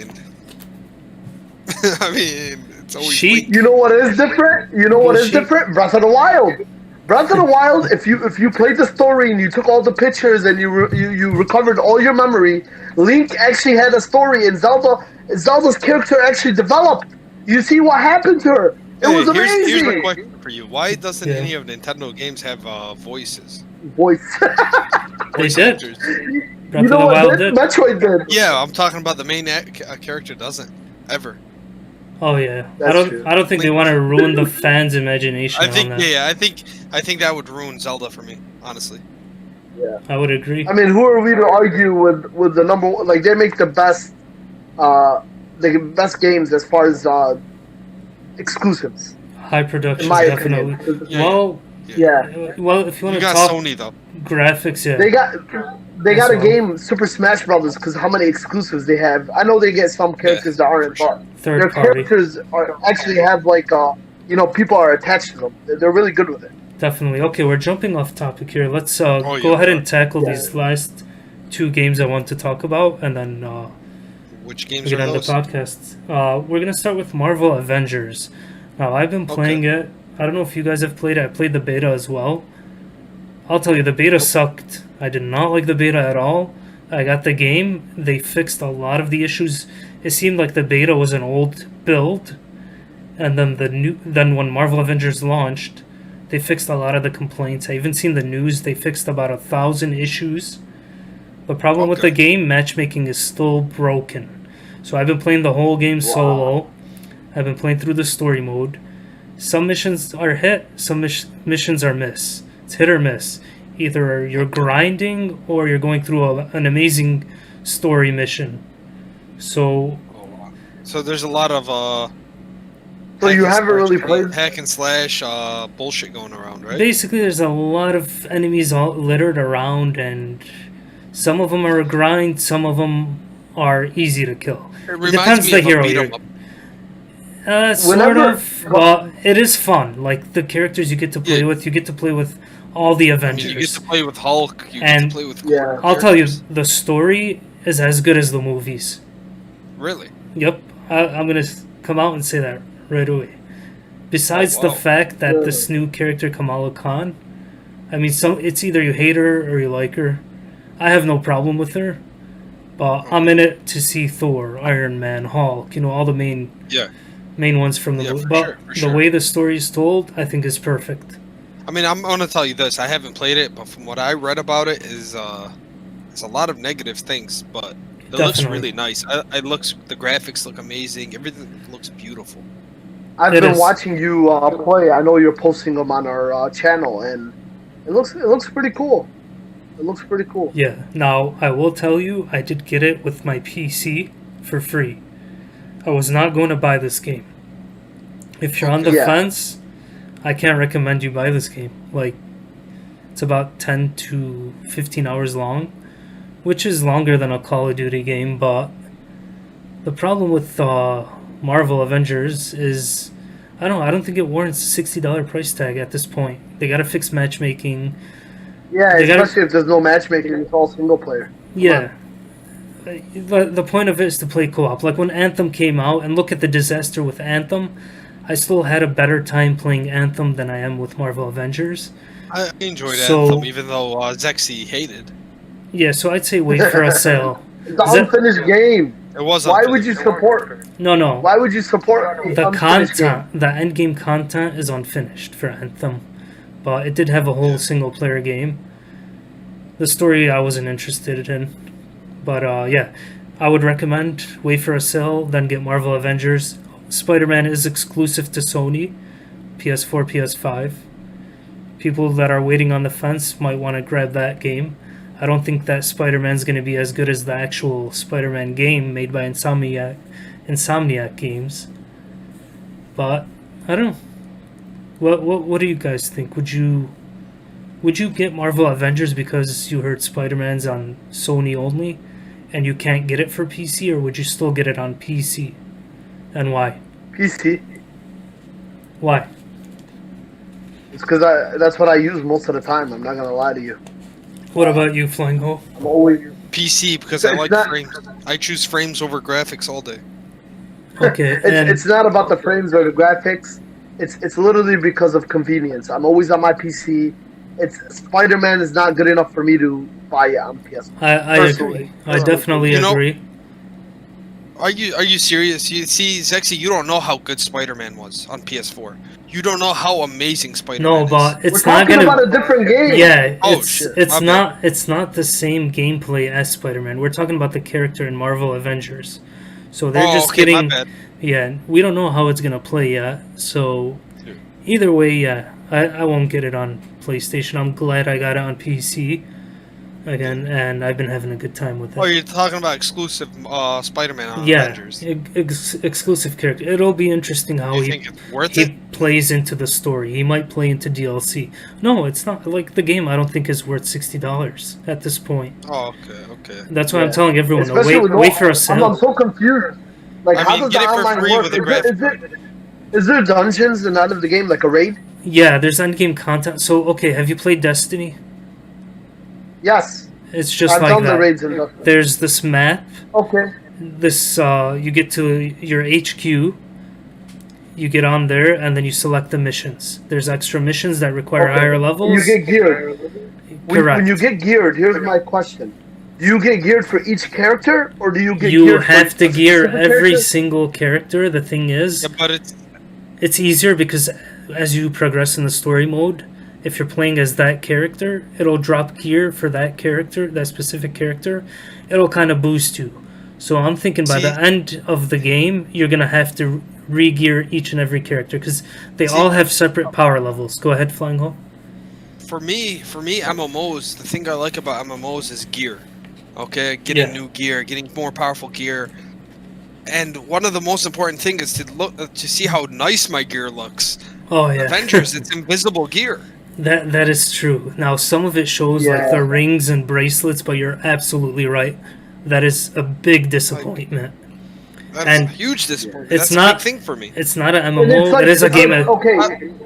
I mean, it's always She- Link. You know what is different? You know what Well, is different? Breath of the Wild. Breath of the Wild. If you played the story and you took all the pictures and you recovered all your memory, Link actually had a story, and Zelda's character actually developed. You see what happened to her? It was amazing. Here's a question for you. Why doesn't Yeah. any of Nintendo games have voices? Voice. They Voice did. actors? Breath You of know the what Wild did? did. Metroid did. Yeah, I'm talking about the main character doesn't ever. Oh yeah. That's true. I don't think they want to ruin the fans' imagination I think on that. yeah, I think that would ruin Zelda for me, honestly. I would agree. I mean, who are we to argue with the number one? Like, they make the best games as far as exclusives. High production, In my definitely. opinion. Yeah. Well, Yeah. well, if you want You to got talk Sony though. graphics, yeah. They got As a well. game, Super Smash Brothers, because how many exclusives they have. I know they get some characters that aren't, for but Third their party, characters actually have like people are attached to them. They're really good with it. definitely. Okay, we're jumping off topic here. Let's Oh, go yeah. ahead and tackle Yeah. these last 2 games I want to talk about, and then Which we games get are on the those? podcast. We're gonna start with Marvel Avengers. Now, I've been playing it. I don't know if you guys have played it. I played the beta as well. I'll tell you, the beta sucked. I did not like the beta at all. I got the game. They fixed a lot of the issues. It seemed like the beta was an old build, and then when Marvel Avengers launched, they fixed a lot of the complaints. I even seen the news. They fixed about 1,000 issues. The problem with the Okay. game, matchmaking is still broken. So I've been playing the whole game solo. I've been playing through the story mode. Some missions are hit, some missions are miss. It's hit or miss. Either you're grinding or you're going through an amazing story mission. So So there's a lot of So you hack and haven't really slash- played? hack and slash bullshit going around, right? basically, there's a lot of enemies all littered around, and some of them are a grind, some of them are easy to kill. It reminds depends me the of hero a beat 'em you're- up. Sort Whenever- of. Well, it is fun. Like the characters you get to play Yeah. with, you get to play with all the I mean, Avengers. you get to play with Hulk. You get And- to play with. Yeah. core I'll tell you, characters. the story is as good as the movies. Really? Yep, I'm gonna come out and say that right away. Besides Oh, the wow. fact that this new character Kamala Khan, I mean, it's either you hate her or you like her. I have no problem with her, but I'm in it to see Thor, Iron Man, Hulk, all the Yeah, main ones from the yeah, movie. for But sure, for the sure. way the story is told, I think is perfect. I mean, I'm gonna tell you this. I haven't played it, but from what I read about it, is there's a lot of negative things, but it looks Definitely. really nice. The graphics look amazing. Everything looks beautiful. I've It been is. watching you play. I know you're posting them on our channel, and it looks pretty cool. It looks pretty cool. Yeah. Now, I will tell you, I did get it with my PC for free. I was not going to buy this game. If you're on the Yeah. fence, I can't recommend you buy this game. Like, it's about 10 to 15 hours long, which is longer than a Call of Duty game, but the problem with Marvel Avengers is I don't think it warrants a $60 price tag at this point. They gotta fix matchmaking. Yeah, They gotta- especially if there's no matchmaking. It's all single player. Yeah. The point of it is to play co-op. Like when Anthem came out, and look at the disaster with Anthem, I still had a better time playing Anthem than I am with Marvel Avengers. I enjoyed So- Anthem, even though Zexy hated. Yeah, so I'd say wait for a sale. It's an Is that- unfinished game. It was. Why unfinished. would you support? No. Why would you support The unfinished game? content, the endgame content is unfinished for Anthem, but it did have a whole single player game. The story I wasn't interested in, but yeah, I would recommend wait for a sale, then get Marvel Avengers. Spider-Man is exclusive to Sony, PS4, PS5. People that are waiting on the fence might want to grab that game. I don't think that Spider-Man's going to be as good as the actual Spider-Man game made by Insomniac Games. But I don't know. What do you guys think? Would you get Marvel Avengers because you heard Spider-Man's on Sony only and you can't get it for PC, or would you still get it on PC? And why? PC. Why? It's because that's what I use most of the time. I'm not gonna lie to you. What about you, Flyinghoe? I'm always PC because I It's like not- frames. I choose frames over graphics all day. Okay, and it's not about the frames or the graphics. It's literally because of convenience. I'm always on my PC. Spider-Man is not good enough for me to buy it on PS. I personally. agree. I definitely You know- agree. Are you serious? You see, Zexy, you don't know how good Spider-Man was on PS4. You don't know how amazing Spider-Man No, is. but it's We're not talking gonna. about a different game. Yeah, Oh, it's shit. it's My not it's not the same gameplay as Spider-Man. We're talking about the character in Marvel Avengers. So they're just okay, my getting bad. yeah, we don't know how it's gonna play yet. So Yeah. either way, yeah, I won't get it on PlayStation. I'm glad I got it on PC again, and I've been having a good time with it. Oh, you're talking about exclusive Spider-Man on yeah, Avengers. exclusive character. It'll be interesting how You he think it's worth he it? plays into the story. He might play into DLC. No, it's not like the game. I don't think is worth $60 at this point. Oh, okay. That's why I'm Yeah. telling everyone to Especially with wait for a I'm sale. so confused. Like, I how mean, does get the it for online free work? with the Is there dungeons and out of the game, like a raid? Yeah, there's endgame content. So okay, have you played Destiny? Yes, It's just I've like done the that. raids and stuff. There's this map. Okay. This you get to your HQ. You get on there and then you select the missions. There's extra missions that require Okay. higher levels. You get geared. Correct. When you get geared, here's my question: do you get geared for each character, or do you get You geared have for to a gear specific every character? single character. The thing is, Yeah, but it's easier because as you progress in the story mode, if you're playing as that character, it'll drop gear for that character, that specific character. It'll kind of boost you. So I'm thinking by the end of the game, you're gonna have to re-gear each and every character because they all have separate power levels. Go ahead, Flying Hole. for me, MMOs, the thing I like about MMOs is gear. Okay, getting Yeah. new gear, getting more powerful gear, and one of the most important things is to see how nice my gear looks. Oh yeah, Avengers, it's invisible gear. that is true. Now some of it shows like Yeah. the rings and bracelets, but you're absolutely right. That is a big disappointment. That's And a huge disappointment. it's That's a not- big thing for me. It's not an And MMO. it's like- It is a game. Okay,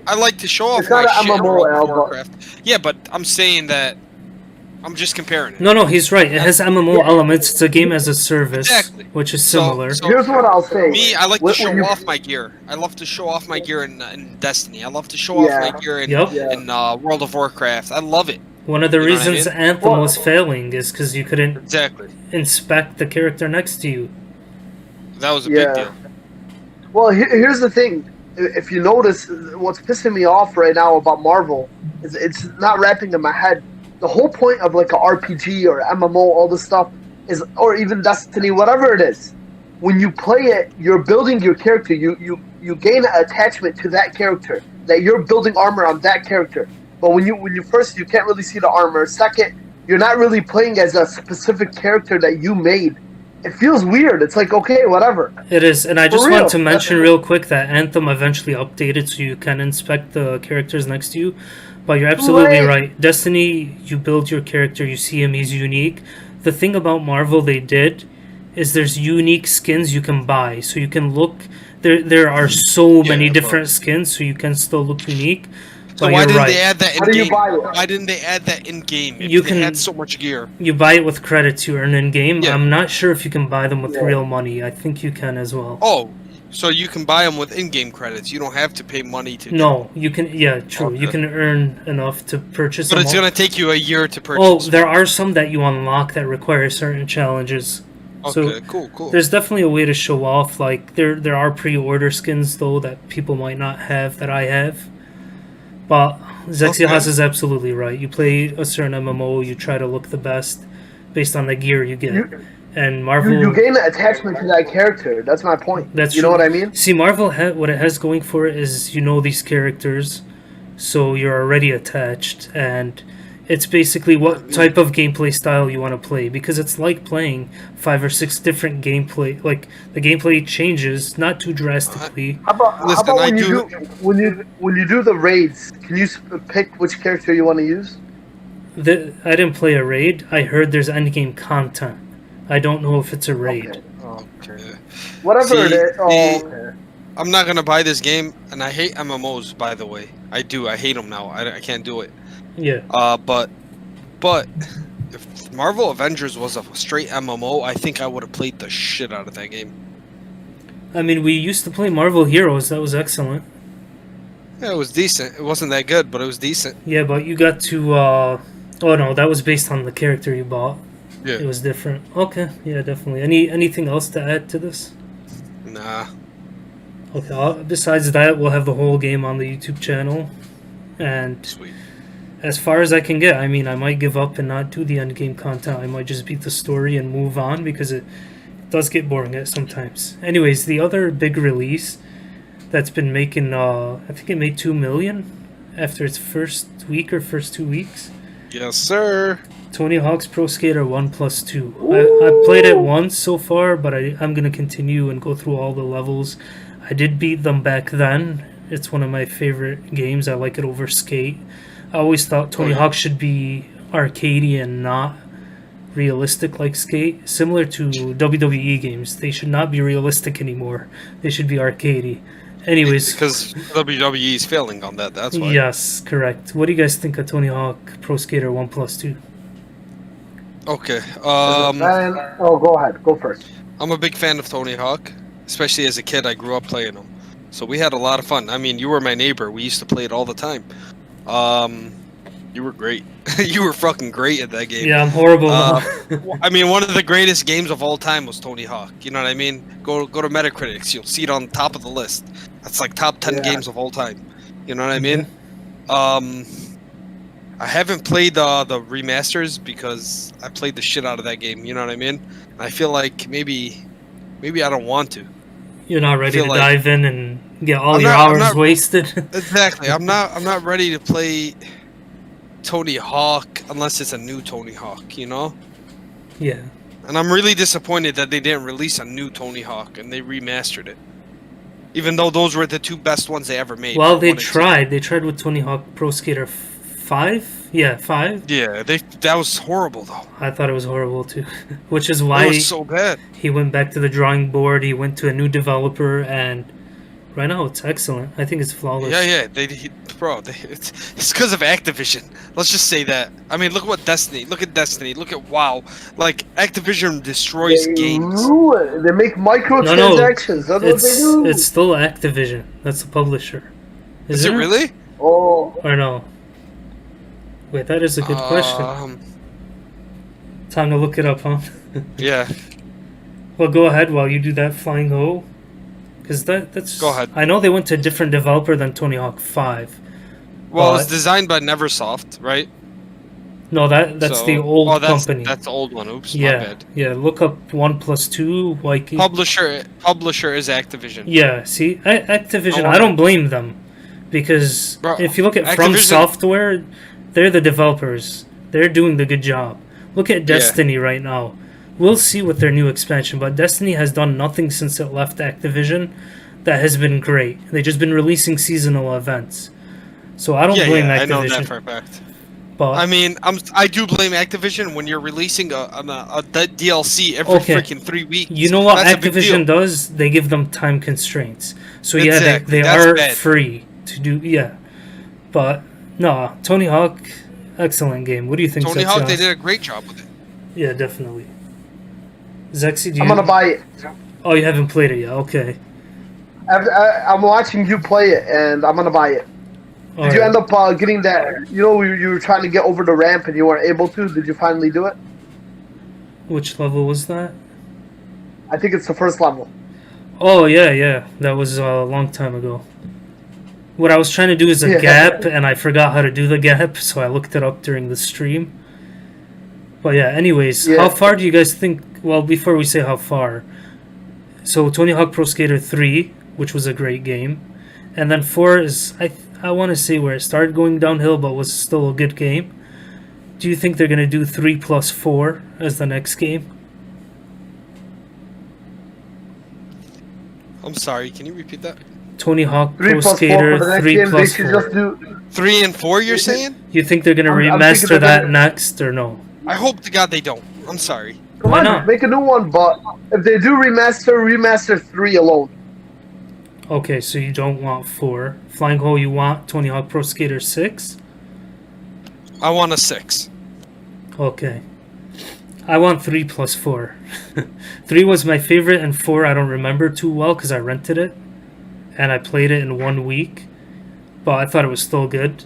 I like to show off It's not my a shit in MMO, World of Al, but- Warcraft. Yeah, but I'm saying that I'm just comparing it. No, he's right. It has MMO elements. It's a game as a service, Exactly. which is similar. So Here's what I'll say. me, I like to When show you- off my gear. I love to show off my gear in Destiny. I love to show off my gear in, Yep. in World of Warcraft. I love it. One of the You know what I reasons mean? Anthem Well- was failing is because you couldn't Exactly. inspect the character next to you. That was a big Yeah. deal. Well, here's the thing. If you notice, what's pissing me off right now about Marvel is it's not wrapping in my head. The whole point of like a RPG or MMO, all this stuff is, or even Destiny, whatever it is. When you play it, you're building your character. You gain an attachment to that character. That you're building armor on that character. But when you first, you can't really see the armor. Second, you're not really playing as a specific character that you made. It feels weird. It's like, okay, whatever. It is, and I just real. want to mention real quick that Anthem eventually updated so you can inspect the characters next to you. But you're absolutely right. Destiny, you build your character, you see him, he's unique. The thing about Marvel they did is there's unique skins you can buy, so you can look. There are so many different skins, so you can still look unique. So But why you're didn't right. they add that in How do you game? buy it? Why didn't they add that in game? If You they can- had so much gear. You buy it with credits you earn in game. Yeah. I'm not sure if you can buy them with Yeah. real money. I think you can as well. Oh, so you can buy them with in-game credits. You don't have to pay money to. No, you can. Yeah, true. You Okay. can earn enough to purchase But them. it's all. gonna take you a year to Oh, purchase. there are some that you unlock that require certain challenges. So Okay, cool. there's definitely a way to show off. Like there are pre-order skins though that people might not have that I have. But Zexyhass Okay. is absolutely right. You play a certain MMO, you try to look the best based on the gear you get. And Marvel, You gain an attachment to that character. That's my point. that's you true. know what I mean? See, Marvel what it has going for it is you know these characters, so you're already attached, and it's basically what type of gameplay style you want to play, because it's like playing 5 or 6 different gameplay. Like the gameplay changes not too drastically. How about, Listen, how about I when you do- do when you do the raids? Can you pick which character you want to use? I didn't play a raid. I heard there's endgame content. I don't know if it's a raid. Okay. Whatever See, it is. Oh, the- okay. I'm not gonna buy this game, and I hate MMOs. By the way, I do. I hate them now. I can't do it. Yeah. But if Marvel Avengers was a straight MMO, I think I would have played the shit out of that game. I mean, we used to play Marvel Heroes. That was excellent. Yeah, it was decent. It wasn't that good, but it was decent. Yeah, but you got to. Oh no, that was based on the character you bought. Yeah. It was different. Okay, yeah, definitely. Anything else to add to this? Nah. Okay. Besides that, we'll have the whole game on the YouTube channel, and Sweet. as far as I can get, I mean, I might give up and not do the end game content. I might just beat the story and move on because it does get boring at sometimes. Anyways, the other big release that's been making, I think it made 2 million after its first week or first 2 weeks. Yes, sir. Tony Hawk's Pro Skater 1+2. I played it once so far, but I'm going to continue and go through all the levels. I did beat them back then. It's one of my favorite games. I like it over Skate. I always thought Tony Hawk should be arcadey and not realistic like Skate. Similar to WWE games. They should not be realistic anymore. They should be arcadey. Anyways, Because WWE is failing on that. That's why. yes, correct. What do you guys think of Tony Hawk Pro Skater 1+2? Okay. Go ahead. Go first. I'm a big fan of Tony Hawk, especially as a kid. I grew up playing them, so we had a lot of fun. I mean, you were my neighbor. We used to play it all the time. You were great. You were fucking great at that game. Yeah, I'm horrible. I mean, one of the greatest games of all time was Tony Hawk. You know what I mean? Go to Metacritic. You'll see it on top of the list. That's like top 10 games of all time. You know what I mean? I haven't played the remasters because I played the shit out of that game. You know what I mean? And I feel like maybe I don't want to. You're not ready to feel like- dive in and get all I'm your not- I'm hours not- wasted. Exactly. I'm not ready to play Tony Hawk unless it's a new Tony Hawk. You know? Yeah. And I'm really disappointed that they didn't release a new Tony Hawk and they remastered it. Even though those were the two best ones they ever made. Well, they 1 and 2. tried. They tried with Tony Hawk Pro Skater 5. Yeah, 5. Yeah, that was horrible though. I thought it was horrible too. Which is It why was so bad. he went back to the drawing board. He went to a new developer and Right now, it's excellent. I think it's flawless. Yeah. It's because of Activision. Let's just say that. I mean, look what Destiny. Look at Destiny. Look at WoW. Like Activision destroys games. They make microtransactions. That's what they do. It's still Activision. That's the publisher. Is it really? Oh. Or no? Wait, that is a good question. Time to look it up, huh? Yeah. Well, go ahead while you do that, Flyinghoe. Because that's... Go ahead. I know they went to a different developer than Tony Hawk 5. Well, it's designed by Neversoft, right? No, that's the old company. That's the old one. Oops, yeah, my bad. Yeah, look up 1+2, Waikiki. Publisher is Activision. Yeah, see? Activision, I don't blame them. Because if you look at From Software, they're the developers. They're doing the good job. Look at Destiny right now. We'll see with their new expansion, but Destiny has done nothing since it left Activision that has been great. They've just been releasing seasonal events. So I don't blame Activision. I know that for a fact. But I mean, I do blame Activision when you're releasing a DLC every freaking 3 weeks. You know what Activision does? They give them time constraints. So exactly. they are free to do. Yeah, but no, Tony Hawk, excellent game. What do you think? Tony Hawk, they did a great job with it. Yeah, definitely. Zexy, I'm gonna buy it. Oh, you haven't played it yet? Okay. I'm watching you play it, and I'm gonna buy it. Did you end up getting that? You know, you were trying to get over the ramp and you weren't able to. Did you finally do it? Which level was that? I think it's the first level. Oh yeah. That was a long time ago. What I was trying to do is a gap, and I forgot how to do the gap, so I looked it up during the stream. But yeah, anyways, how far do you guys think... Well, before we say how far... So, Tony Hawk Pro Skater 3, which was a great game. And then 4 is... I want to say where it started going downhill, but was still a good game. Do you think they're going to do 3+4 as the next game? I'm sorry, can you repeat that? Tony Hawk Pro Skater 3+4. 3 and 4, you're saying? You think they're going to remaster that next, or no? I hope to God they don't. I'm sorry. Come on, make a new one, but if they do remaster 3 alone. Okay, so you don't want 4. Flyinghoe, you want Tony Hawk Pro Skater 6? I want a 6. Okay. I want 3+4. 3 was my favorite, and 4 I don't remember too well because I rented it. And I played it in 1 week. But I thought it was still good.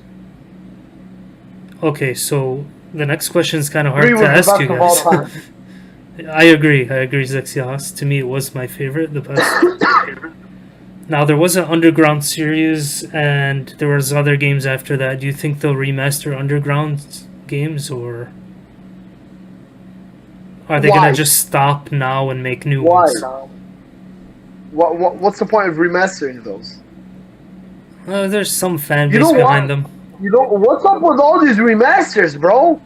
Okay, so the next question is kind of hard to ask you guys. I agree, Zexyhass. To me, it was my favorite, the best. Now, there was an Underground series, and there was other games after that. Do you think they'll remaster Underground games, or are they going to just stop now and make new ones? What's the point of remastering those? There's some fan base behind them. You know, what's up with all these remasters, bro?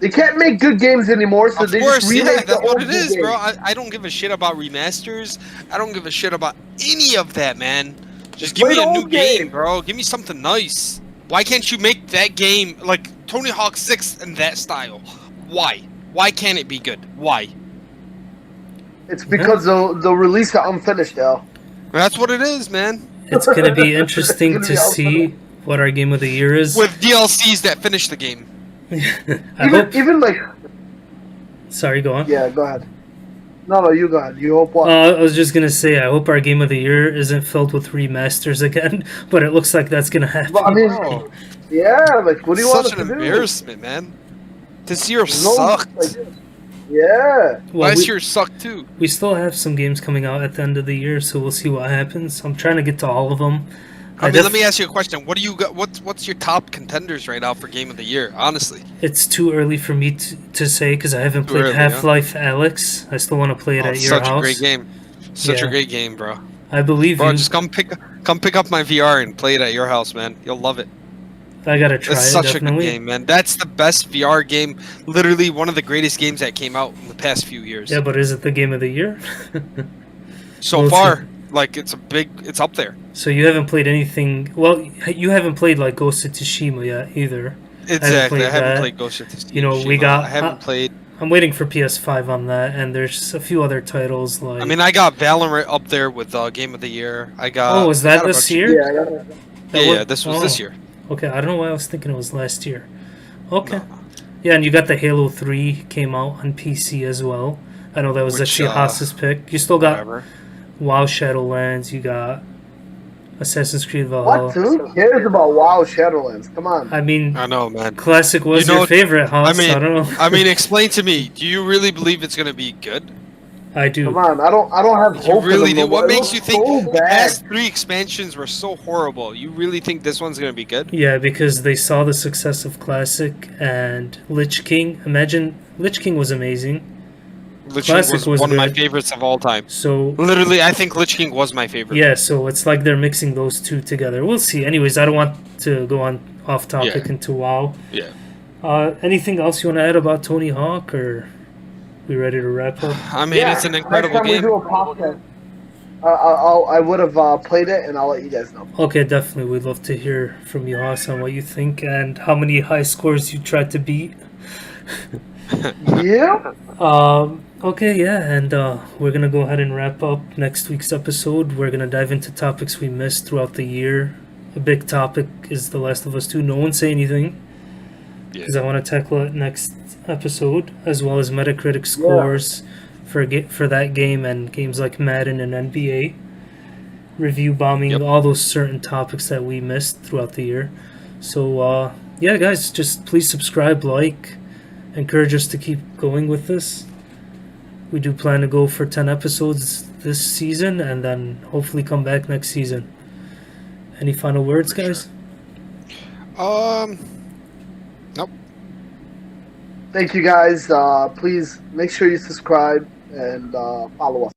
They can't make good games anymore, so they just remake that's what it is, bro. I don't give a shit about remasters. I don't give a shit about any of that, man. Just give me a new game, bro. Give me something nice. Why can't you make that game like Tony Hawk 6 in that style? Why? Why can't it be good? Why? It's because they'll release it unfinished, though. That's what it is, man. It's going to be interesting to see what our game of the year is. With DLCs that finish the game. even like... Sorry, go on. Yeah, go ahead. No, you go ahead. You hope what? I was just going to say, I hope our game of the year isn't filled with remasters again, but it looks like that's going to happen. But, I mean, yeah, like, what do you want us to do? Such an embarrassment, man. This year sucked. Like, yeah. Well, last year sucked too. We still have some games coming out at the end of the year, so we'll see what happens. I'm trying to get to all of them. Let me ask you a question. What do you got? What's your top contenders right now for Game of the Year? Honestly, it's too early for me to say because I haven't played Half-Life Alyx. I still want to play it at your house. Such a great game. Such a great game, bro. I believe you. Just come pick up my VR and play it at your house, man. You'll love it. I gotta try it. It's such a good game, man. That's the best VR game. Literally one of the greatest games that came out in the past few years. Yeah, but is it the game of the year? So far, like it's up there. So you haven't played anything. Well, you haven't played like Ghost of Tsushima yet either. Exactly. I haven't played Ghost of Tsushima. You know, I haven't played. I'm waiting for PS5 on that, and there's a few other titles like. I mean, I got Valorant up there with Game of the Year. I got. Oh, was I that got a this bunch of- year? Yeah, I got it. Yeah, this was this year. Okay, I don't know why I was thinking it was last year. Okay. No. Yeah, and you got the Halo 3 came out on PC as well. I know that was Which, Zexyhass's pick. You still got Whatever. WoW Shadowlands, you got Assassin's Creed Valhalla. What? Who cares about WoW Shadowlands? Come on. I mean, I know, man. Classic was You know, your favorite, huh? I So mean- I don't know. I mean, explain to me. Do you really believe it's gonna be good? I do. Come on. I don't have You hope. really in do. them, What but it makes you looks think so the bad. past 3 expansions were so horrible? You really think this one's gonna be good? Yeah, because they saw the success of Classic and Lich King. Imagine Lich King was amazing. Lich King Classic was was one of my good. favorites of all time. So Literally, I think Lich King was my favorite. yeah, so it's like they're mixing those two together. We'll see. Anyways, I don't want to go on off topic Yeah. into WoW. Yeah. Anything else you want to add about Tony Hawk, or we ready to wrap up? I mean, it's an incredible Next time game. we do a podcast, I would have played it, and I'll let you guys know. Okay, definitely. We'd love to hear from you, Haas, on what you think and how many high scores you tried to beat. Yeah. Okay, yeah, and we're gonna go ahead and wrap up next week's episode. We're gonna dive into topics we missed throughout the year. A big topic is The Last of Us 2. No one say anything, because I want to tackle it next episode, as well as Metacritic scores for that game and games like Madden and NBA. Review bombing, Yep. all those certain topics that we missed throughout the year. So, yeah, guys, just please subscribe, like, encourage us to keep going with this. We do plan to go for 10 episodes this season and then hopefully come back next season. Any final words, guys? Nope. Thank you guys. Please make sure you subscribe and follow us.